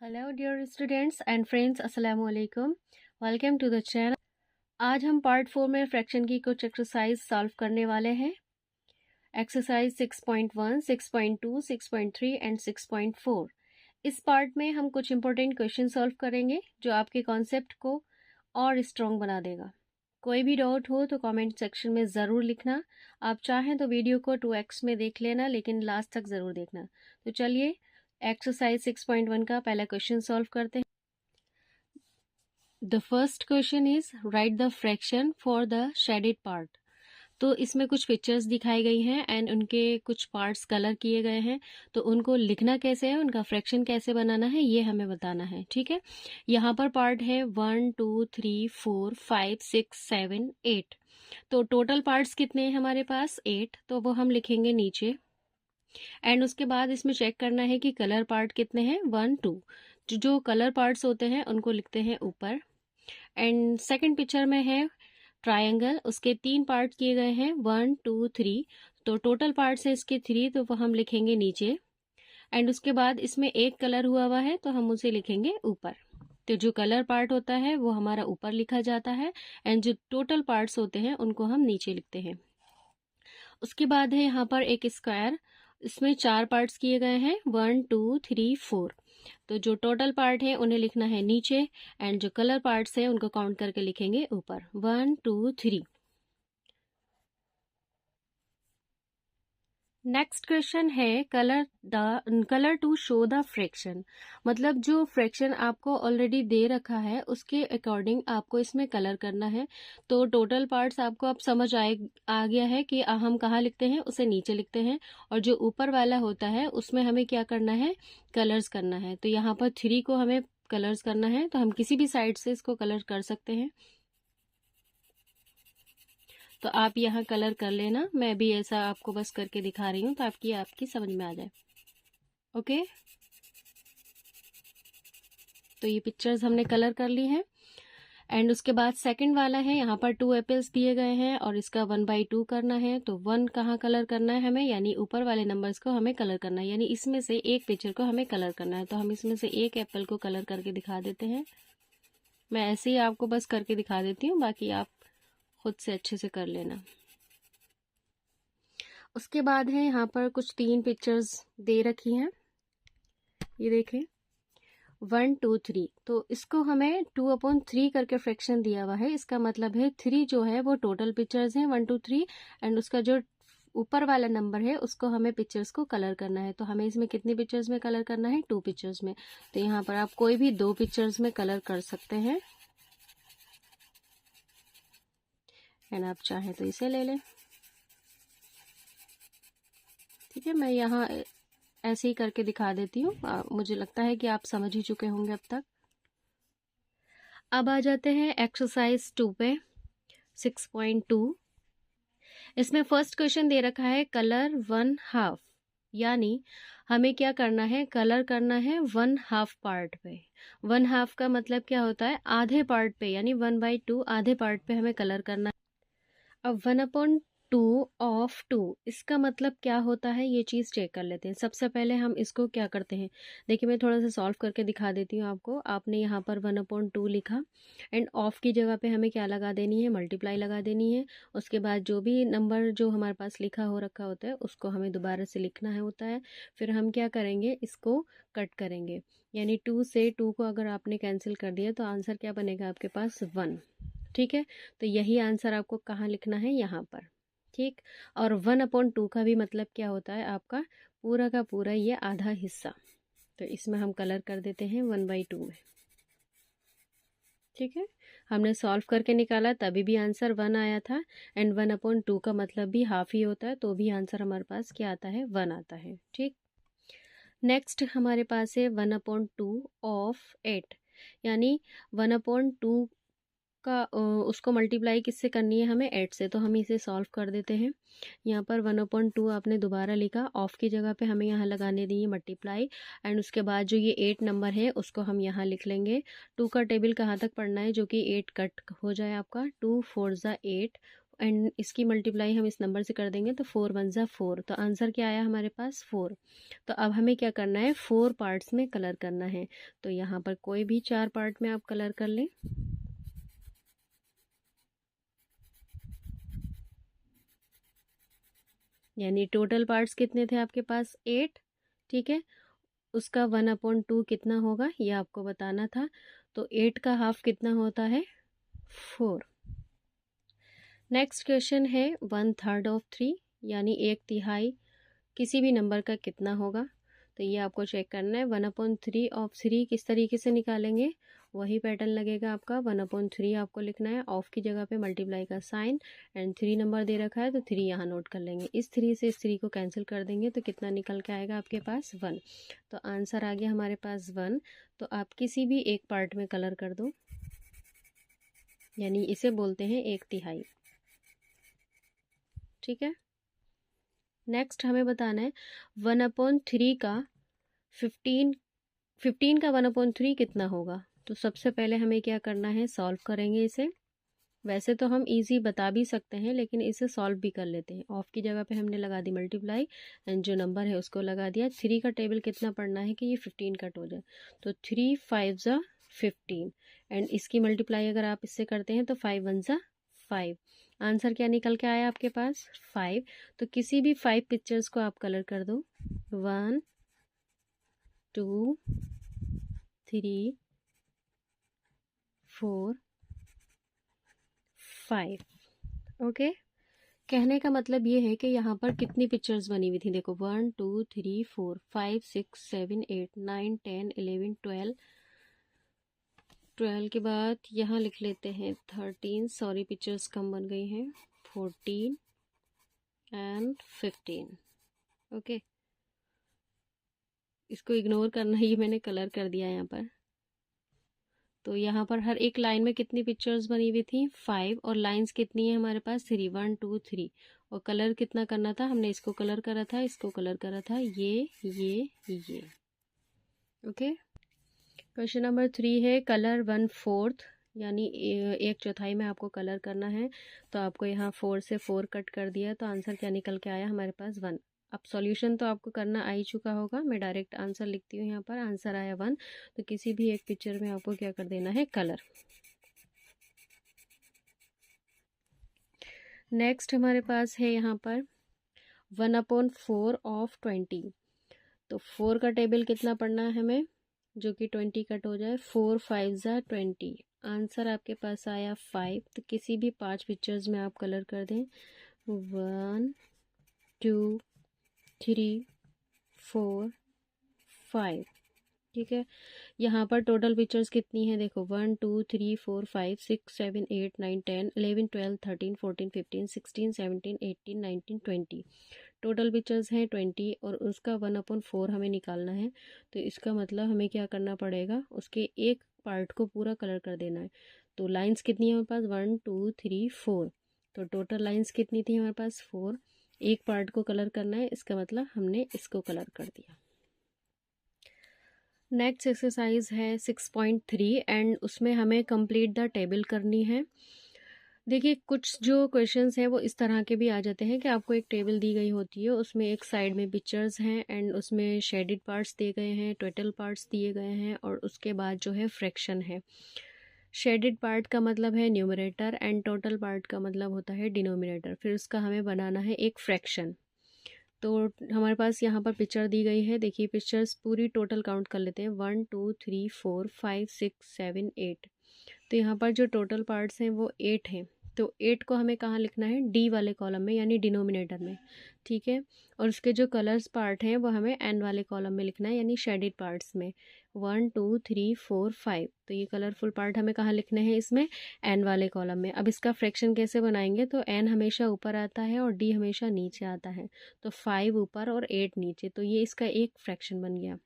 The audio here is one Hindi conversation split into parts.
Hello dear students and friends, अस्सलाम वालेकुम। Welcome to the channel. आज हम पार्ट 4 में फ्रैक्शन की कुछ एक्सरसाइज सॉल्व करने वाले हैं। Exercise 6.1, 6.2, 6.3 and 6.4। इस पार्ट में हम कुछ इंपॉर्टेंट क्वेश्चन सॉल्व करेंगे जो आपके कॉन्सेप्ट को और स्ट्रॉन्ग बना देगा। कोई भी डाउट हो तो कमेंट सेक्शन में ज़रूर लिखना। आप चाहें तो वीडियो को 2x में देख लेना, लेकिन लास्ट तक ज़रूर देखना। तो चलिए एक्सरसाइज 6.1 का पहला क्वेश्चन सॉल्व करते हैं। The first question is right the fraction for the shaded part. तो इसमें कुछ पिक्चर्स दिखाई गई हैं एंड उनके कुछ पार्ट्स कलर किए गए हैं। तो उनको लिखना कैसे है, उनका फ्रैक्शन कैसे बनाना है, ये हमें बताना है। ठीक है, यहाँ पर पार्ट है 1 2 3 4 5 6 7 8। तो टोटल पार्ट्स कितने हैं हमारे पास? 8। तो वो हम लिखेंगे नीचे। एंड उसके बाद इसमें चेक करना है कि कलर पार्ट कितने हैं, 1 2। जो कलर पार्ट्स होते हैं उनको लिखते हैं ऊपर। एंड सेकंड पिक्चर में है ट्रायंगल, उसके 3 पार्ट किए गए हैं, 1 2 3। तो टोटल पार्ट्स है इसके 3, तो वो हम लिखेंगे नीचे। एंड उसके बाद इसमें एक कलर हुआ है तो हम उसे लिखेंगे ऊपर। तो जो कलर पार्ट होता है वो हमारा ऊपर लिखा जाता है एंड जो टोटल पार्ट्स होते हैं उनको हम नीचे लिखते हैं। उसके बाद है यहाँ पर एक स्क्वायर, इसमें 4 पार्ट्स किए गए हैं, 1 2 3 4। तो जो टोटल पार्ट है उन्हें लिखना है नीचे एंड जो कलर पार्ट्स है उनको काउंट करके लिखेंगे ऊपर, 1 2 3। नेक्स्ट क्वेश्चन है colour to show the fraction. मतलब जो फ्रैक्शन आपको ऑलरेडी दे रखा है उसके अकॉर्डिंग आपको इसमें कलर करना है। तो टोटल पार्ट्स आपको अब समझ आ गया है कि हम कहाँ लिखते हैं, उसे नीचे लिखते हैं। और जो ऊपर वाला होता है उसमें हमें क्या करना है, कलर्स करना है। तो यहाँ पर 3 को हमें कलर्स करना है, तो हम किसी भी साइड से इसको कलर कर सकते हैं। तो आप यहाँ कलर कर लेना, मैं भी ऐसा आपको बस करके दिखा रही हूँ तो आपकी समझ में आ जाए। ओके, तो ये पिक्चर्स हमने कलर कर ली हैं। एंड उसके बाद सेकंड वाला है, यहाँ पर 2 एप्पल्स दिए गए हैं और इसका 1/2 करना है। तो 1 कहाँ कलर करना है हमें, यानी ऊपर वाले नंबर्स को हमें कलर करना है, यानी इसमें से एक पिक्चर को हमें कलर करना है। तो हम इसमें से एक एप्पल को कलर करके दिखा देते हैं। मैं ऐसे ही आपको बस करके दिखा देती हूँ, बाकी आप खुद से अच्छे से कर लेना। उसके बाद है यहाँ पर कुछ 3 पिक्चर्स दे रखी हैं, ये देखें 1 2 3। तो इसको हमें 2/3 करके फ्रैक्शन दिया हुआ है। इसका मतलब है 3 जो है वो टोटल पिक्चर्स हैं, 1 2 3। एंड उसका जो ऊपर वाला नंबर है उसको हमें पिक्चर्स को कलर करना है। तो हमें इसमें कितनी पिक्चर्स में कलर करना है, 2 पिक्चर्स में। तो यहाँ पर आप कोई भी 2 पिक्चर्स में कलर कर सकते हैं एंड आप चाहें तो इसे ले लें। ठीक है, मैं यहाँ ऐसे ही करके दिखा देती हूँ। मुझे लगता है कि आप समझ ही चुके होंगे अब तक। अब आ जाते हैं एक्सरसाइज 2 पे, 6.2। इसमें फर्स्ट क्वेश्चन दे रखा है कलर 1/2, यानी हमें क्या करना है, कलर करना है 1/2 पार्ट पे। 1/2 का मतलब क्या होता है, आधे पार्ट पे, यानी 1/2 आधे पार्ट पे हमें कलर करना है। अब 1/2 ऑफ 2 इसका मतलब क्या होता है, ये चीज़ चेक कर लेते हैं। सबसे पहले हम इसको क्या करते हैं, देखिए मैं थोड़ा सा सॉल्व करके दिखा देती हूँ आपको। आपने यहाँ पर 1/2 लिखा एंड ऑफ की जगह पे हमें क्या लगा देनी है, मल्टीप्लाई लगा देनी है। उसके बाद जो भी नंबर जो हमारे पास लिखा हो रखा होता है उसको हमें दोबारा से लिखना है होता है। फिर हम क्या करेंगे, इसको कट करेंगे, यानी 2 से 2 को अगर आपने कैंसिल कर दिया तो आंसर क्या बनेगा आपके पास, 1। ठीक है, तो यही आंसर आपको कहाँ लिखना है, यहाँ पर। ठीक, और 1/2 का भी मतलब क्या होता है आपका, पूरा का पूरा ये आधा हिस्सा। तो इसमें हम कलर कर देते हैं 1/2 में। ठीक है, हमने सॉल्व करके निकाला तभी भी आंसर 1 आया था एंड 1/2 का मतलब भी हाफ ही होता है, तो भी आंसर हमारे पास क्या आता है, 1 आता है। ठीक, नेक्स्ट हमारे पास है 1/2 ऑफ 8, यानी 1/2 का उसको मल्टीप्लाई किससे करनी है, हमें 8 से। तो हम इसे सॉल्व कर देते हैं। यहाँ पर 1/2 आपने दोबारा लिखा, ऑफ की जगह पे हमें यहाँ लगाने दी है मल्टीप्लाई। एंड उसके बाद जो ये 8 नंबर है उसको हम यहाँ लिख लेंगे। 2 का टेबल कहाँ तक पढ़ना है, जो कि 8 कट हो जाए आपका, 2 4 ज़ा 8 एंड इसकी मल्टीप्लाई हम इस नंबर से कर देंगे तो 4 वन ज़ा 4, तो आंसर क्या आया हमारे पास 4। तो अब हमें क्या करना है, 4 पार्ट्स में कलर करना है। तो यहाँ पर कोई भी 4 पार्ट में आप कलर कर लें। यानी टोटल पार्ट्स कितने थे आपके पास, 8। ठीक है, उसका 1/2 कितना होगा ये आपको बताना था। तो 8 का हाफ कितना होता है, 4। नेक्स्ट क्वेश्चन है 1/3 ऑफ 3, यानी 1/3 किसी भी नंबर का कितना होगा। तो ये आपको चेक करना है। 1/3 ऑफ 3 किस तरीके से निकालेंगे, वही पैटर्न लगेगा आपका। 1/3 आपको लिखना है, ऑफ की जगह पे मल्टीप्लाई का साइन, एंड 3 नंबर दे रखा है तो 3 यहाँ नोट कर लेंगे। इस 3 से इस 3 को कैंसिल कर देंगे तो कितना निकल के आएगा आपके पास, 1। तो आंसर आ गया हमारे पास 1। तो आप किसी भी एक पार्ट में कलर कर दो, यानी इसे बोलते हैं 1/3। ठीक है, नेक्स्ट हमें बताना है 1/3 का 15 का 1/3 कितना होगा। तो सबसे पहले हमें क्या करना है, सॉल्व करेंगे इसे। वैसे तो हम इजी बता भी सकते हैं, लेकिन इसे सॉल्व भी कर लेते हैं। ऑफ की जगह पे हमने लगा दी मल्टीप्लाई, एंड जो नंबर है उसको लगा दिया। 3 का टेबल कितना पढ़ना है कि ये 15 कट हो जाए। तो 3 5 ज़ा 15, एंड इसकी मल्टीप्लाई अगर आप इससे करते हैं तो 5 1 ज़ा 5। आंसर क्या निकल के आया आपके पास, 5। तो किसी भी 5 पिक्चर्स को आप कलर कर दो, 1 2 3 4 5। ओके, कहने का मतलब ये है कि यहाँ पर कितनी पिक्चर्स बनी हुई थी, देखो 1 2 3 4 5 6 7 8 9 10 11 12। 12 के बाद यहाँ लिख लेते हैं 13, सॉरी पिक्चर्स कम बन गई हैं, 14 एंड 15। ओके, इसको इग्नोर करना, ही मैंने कलर कर दिया यहाँ पर। तो यहाँ पर हर एक लाइन में कितनी पिक्चर्स बनी हुई थी, 5, और लाइंस कितनी है हमारे पास, 3 1 2 3। और कलर कितना करना था, हमने इसको कलर करा था, इसको कलर करा था, ये। ओके, क्वेश्चन नंबर 3 है कलर 1/4, यानी 1/4 में आपको कलर करना है। तो आपको यहाँ 4 से 4 कट कर दिया, तो आंसर क्या निकल के आया हमारे पास, 1। अब सॉल्यूशन तो आपको करना आ ही चुका होगा, मैं डायरेक्ट आंसर लिखती हूँ यहाँ पर। आंसर आया 1। तो किसी भी एक पिक्चर में आपको क्या कर देना है, कलर। नेक्स्ट हमारे पास है यहाँ पर 1/4 ऑफ 20। तो 4 का टेबल कितना पढ़ना है हमें, जो कि 20 कट हो जाए, 4 5 ज़ा 20। आंसर आपके पास आया 5। तो किसी भी 5 पिक्चर्स में आप कलर कर दें, 1 2 3 4 5। ठीक है, यहाँ पर टोटल पिक्चर्स कितनी है, देखो 1 2 3 4 5 6 7 8 9 10 11 12 13 14 15 16 17 18 19 20। टोटल पिक्चर्स हैं 20, और उसका 1/4 हमें निकालना है। तो इसका मतलब हमें क्या करना पड़ेगा, उसके एक पार्ट को पूरा कलर कर देना है। तो लाइंस कितनी है हमारे पास, 1 2 3 4। तो टोटल लाइंस कितनी थी हमारे पास, 4। एक पार्ट को कलर करना है, इसका मतलब हमने इसको कलर कर दिया। नेक्स्ट एक्सरसाइज है 6.3, एंड उसमें हमें कंप्लीट द टेबल करनी है। देखिए, कुछ जो क्वेश्चंस हैं वो इस तरह के भी आ जाते हैं कि आपको एक टेबल दी गई होती है, उसमें एक साइड में पिक्चर्स हैं, एंड उसमें शेडेड पार्ट्स दिए गए हैं, टोटल पार्ट्स दिए गए हैं, और उसके बाद जो है फ्रैक्शन है। शेडेड पार्ट का मतलब है न्यूमरेटर, एंड टोटल पार्ट का मतलब होता है डिनोमिनेटर। फिर उसका हमें बनाना है एक फ्रैक्शन। तो हमारे पास यहाँ पर पिक्चर दी गई है, देखिए पिक्चर्स पूरी टोटल काउंट कर लेते हैं, 1 2 3 4 5 6 7 8। तो यहाँ पर जो टोटल पार्ट्स हैं वो 8 हैं। तो 8 को हमें कहाँ लिखना है, डी वाले कॉलम में, यानी डिनोमिनेटर में। ठीक है, और उसके जो कलर्स पार्ट हैं वो हमें एन वाले कॉलम में लिखना है, यानी शेडेड पार्ट्स में, 1 2 3 4 5। तो ये कलरफुल पार्ट हमें कहाँ लिखने हैं, इसमें एन वाले कॉलम में। अब इसका फ्रैक्शन कैसे बनाएंगे, तो एन हमेशा ऊपर आता है और डी हमेशा नीचे आता है। तो 5 ऊपर और 8 नीचे, तो ये इसका एक फ्रैक्शन बन गया।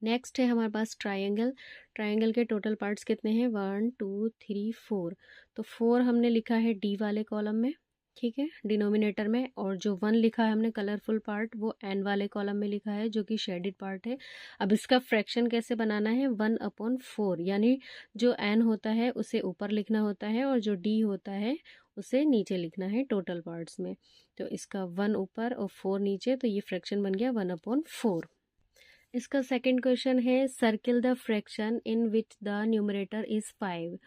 नेक्स्ट है हमारे पास ट्रायंगल। ट्रायंगल के टोटल पार्ट्स कितने हैं, 1 2 3 4। तो 4 हमने लिखा है डी वाले कॉलम में, ठीक है, डिनोमिनेटर में, और जो 1 लिखा है हमने कलरफुल पार्ट, वो एन वाले कॉलम में लिखा है, जो कि शेडेड पार्ट है। अब इसका फ्रैक्शन कैसे बनाना है, 1/4, यानी जो एन होता है उसे ऊपर लिखना होता है, और जो डी होता है उसे नीचे लिखना है टोटल पार्ट्स में। तो इसका 1 ऊपर और 4 नीचे, तो ये फ्रैक्शन बन गया 1/4। इसका सेकंड क्वेश्चन है circle the fraction in which the numerator is 5।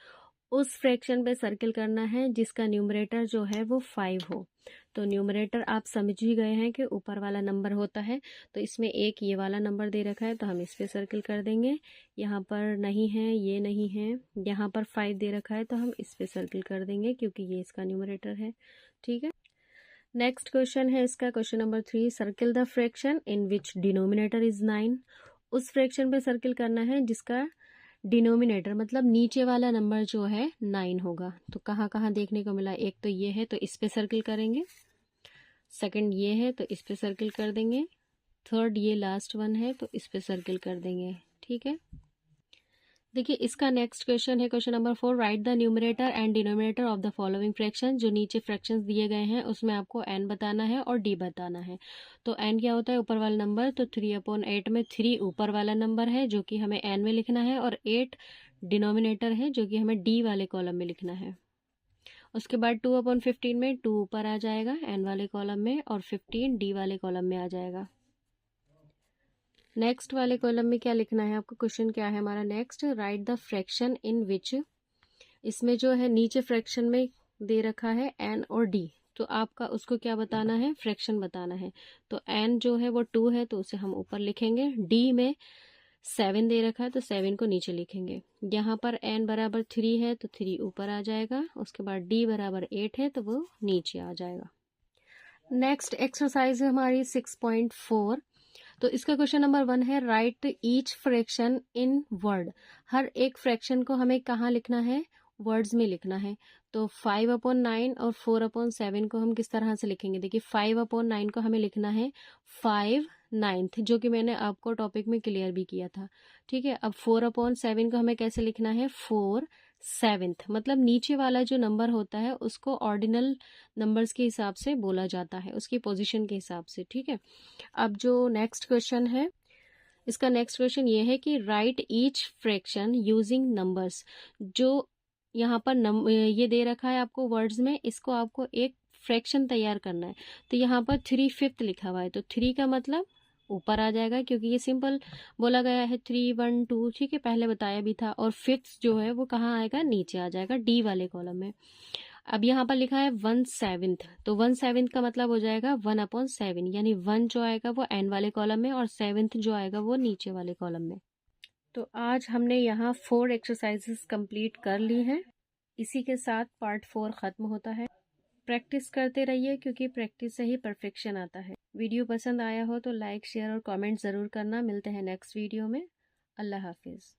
उस फ्रैक्शन पे सर्किल करना है जिसका न्यूमरेटर जो है वो 5 हो। तो न्यूमरेटर आप समझ ही गए हैं कि ऊपर वाला नंबर होता है, तो इसमें एक ये वाला नंबर दे रखा है तो हम इस पे सर्किल कर देंगे। यहाँ पर नहीं है, ये नहीं है, यहाँ पर 5 दे रखा है तो हम इस पे सर्किल कर देंगे क्योंकि ये इसका न्यूमरेटर है। ठीक है, नेक्स्ट क्वेश्चन है इसका question number 3, circle the fraction in which denominator is 9। उस फ्रैक्शन पे सर्किल करना है जिसका डिनोमिनेटर मतलब नीचे वाला नंबर जो है 9 होगा। तो कहाँ कहाँ देखने को मिला, एक तो ये है तो इस पे सर्किल करेंगे, सेकंड ये है तो इस पे सर्किल कर देंगे, थर्ड ये लास्ट वन है तो इस पे सर्किल कर देंगे। ठीक है, देखिए इसका नेक्स्ट क्वेश्चन है question number 4, right the numerator and denominator of the following fraction. जो नीचे फ्रैक्शंस दिए गए हैं उसमें आपको n बताना है और d बताना है। तो n क्या होता है, ऊपर वाला नंबर, तो 3/8 में 3 ऊपर वाला नंबर है जो कि हमें n में लिखना है और 8 डिनोमिनेटर है जो कि हमें d वाले कॉलम में लिखना है। उसके बाद 2/15 में 2 ऊपर आ जाएगा n वाले कॉलम में और 15 d वाले कॉलम में आ जाएगा। नेक्स्ट वाले कॉलम में क्या लिखना है आपको, क्वेश्चन क्या है हमारा next, write the fraction in which. इसमें जो है नीचे फ्रैक्शन में दे रखा है n और d, तो आपका उसको क्या बताना है, फ्रैक्शन बताना है। तो n जो है वो 2 है तो उसे हम ऊपर लिखेंगे, d में 7 दे रखा है तो 7 को नीचे लिखेंगे। यहाँ पर n बराबर 3 है तो 3 ऊपर आ जाएगा, उसके बाद d बराबर 8 है तो वो नीचे आ जाएगा। नेक्स्ट एक्सरसाइज है हमारी 6.4। तो इसका क्वेश्चन नंबर 1 है, write each fraction in word. हर एक फ्रैक्शन को हमें कहाँ लिखना है, वर्ड्स में लिखना है। तो 5/9 और 4/7 को हम किस तरह से लिखेंगे, देखिए 5/9 को हमें लिखना है 5/9, जो कि मैंने आपको टॉपिक में क्लियर भी किया था। ठीक है, अब 4/7 को हमें कैसे लिखना है, 4/7, मतलब नीचे वाला जो नंबर होता है उसको ऑर्डिनल नंबर्स के हिसाब से बोला जाता है, उसकी पोजीशन के हिसाब से। ठीक है, अब जो नेक्स्ट क्वेश्चन है, इसका नेक्स्ट क्वेश्चन ये है कि right each fraction using numbers. जो यहाँ पर ये दे रखा है आपको वर्ड्स में, इसको आपको एक फ्रैक्शन तैयार करना है। तो यहाँ पर 3/5 लिखा हुआ है तो 3 का मतलब ऊपर आ जाएगा क्योंकि ये सिंपल बोला गया है, 3 1 2, ठीक है, पहले बताया भी था। और 5th जो है वो कहाँ आएगा, नीचे आ जाएगा डी वाले कॉलम में। अब यहाँ पर लिखा है 1/7, तो 1/7 का मतलब हो जाएगा 1/7, यानी 1 जो आएगा वो n वाले कॉलम में और 7th जो आएगा वो नीचे वाले कॉलम में। तो आज हमने यहाँ 4 एक्सरसाइजेस कंप्लीट कर ली हैं। इसी के साथ पार्ट 4 ख़त्म होता है। प्रैक्टिस करते रहिए क्योंकि प्रैक्टिस से ही परफेक्शन आता है। वीडियो पसंद आया हो तो लाइक शेयर और कमेंट ज़रूर करना। मिलते हैं नेक्स्ट वीडियो में। अल्लाह हाफिज़।